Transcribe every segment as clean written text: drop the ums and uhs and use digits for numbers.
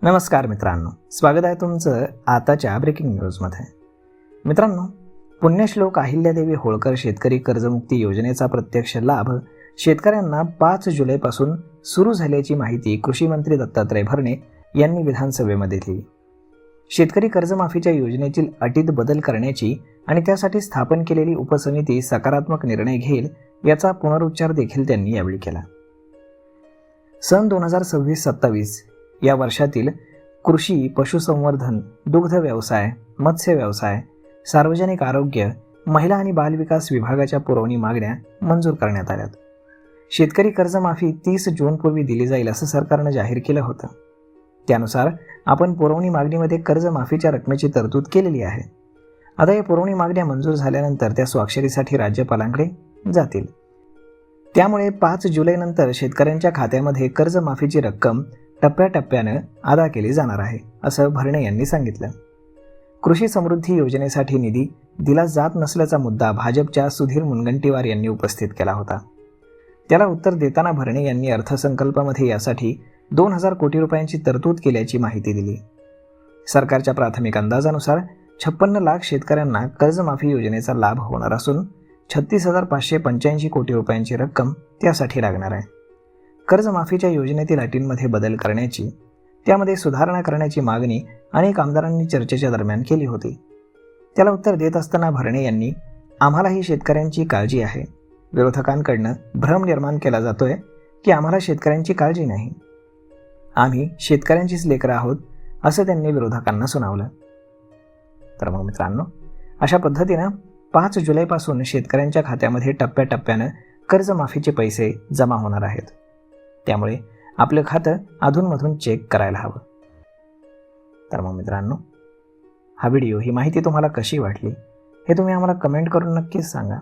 नमस्कार मित्रांनो, स्वागत आहे तुमचं आताच्या ब्रेकिंग न्यूजमध्ये. मित्रांनो, पुण्यश्लोक अहिल्यादेवी होळकर शेतकरी कर्जमुक्ती योजनेचा प्रत्यक्ष लाभ शेतकऱ्यांना 5 जुलैपासून सुरू झाल्याची माहिती कृषी मंत्री दत्तात्रय भरणे यांनी विधानसभेमध्ये दिली. शेतकरी कर्जमाफीच्या योजनेतील अटीत बदल करण्याची आणि त्यासाठी स्थापन केलेली उपसमिती सकारात्मक निर्णय घेईल याचा पुनरुच्चार देखील त्यांनी यावेळी केला. सन 2026-27 या वर्षातील कृषी, पशुसंवर्धन, दुग्ध व्यवसाय, मत्स्य व्यवसाय, सार्वजनिक आरोग्य, महिला आणि बालविकास विभागाच्या पुरवणी मागण्या मंजूर करण्यात आल्यात. शेतकरी कर्जमाफी 30 जूनपूर्वी दिली जाईल असं सरकारनं जाहीर केलं होतं. त्यानुसार आपण पुरवणी मागणीमध्ये कर्जमाफीच्या रकमेची तरतूद केलेली आहे. आता या पुरवणी मागण्या मंजूर झाल्यानंतर त्या स्वाक्षरीसाठी राज्यपालांकडे जातील. त्यामुळे 5 जुलैनंतर शेतकऱ्यांच्या खात्यामध्ये कर्जमाफीची रक्कम टप्प्याटप्प्यानं अदा केली जाणार आहे, असं भरणे यांनी सांगितलं. कृषी समृद्धी योजनेसाठी निधी दिला जात नसल्याचा मुद्दा भाजपच्या सुधीर मुनगंटीवार यांनी उपस्थित केला होता. त्याला उत्तर देताना भरणे यांनी अर्थसंकल्पामध्ये यासाठी 2000 कोटी रुपयांची तरतूद केल्याची माहिती दिली. सरकारच्या प्राथमिक अंदाजानुसार 56 लाख शेतकऱ्यांना कर्जमाफी योजनेचा लाभ होणार असून 36,585 कोटी रुपयांची रक्कम त्यासाठी लागणार आहे. कर्जमाफीच्या योजनेतील अटींमध्ये बदल करण्याची, त्यामध्ये सुधारणा करण्याची मागणी अनेक आमदारांनी चर्चेच्या दरम्यान केली होती. त्याला उत्तर देत असताना भरणे यांनी, आम्हालाही शेतकऱ्यांची काळजी आहे. विरोधकांकडनं भ्रम निर्माण केला जातोय की आम्हाला शेतकऱ्यांची काळजी नाही. आम्ही शेतकऱ्यांचीच लेकरं आहोत, असं त्यांनी विरोधकांना सुनावलं. तर मग मित्रांनो, अशा पद्धतीनं 5 जुलैपासून शेतकऱ्यांच्या खात्यामध्ये टप्प्याटप्प्यानं कर्जमाफीचे पैसे जमा होणार आहेत. त्यामुळे आपलं खातं अधूनमधून चेक करायला हवं. तर मग मित्रांनो, हा व्हिडिओ, ही माहिती तुम्हाला कशी वाटली हे तुम्ही आम्हाला कमेंट करून नक्कीच सांगा.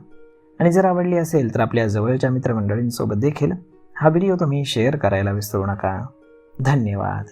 आणि जर आवडली असेल तर आपल्या जवळच्या मित्रमंडळींसोबत देखील हा व्हिडिओ तुम्ही शेअर करायला विसरू नका. धन्यवाद.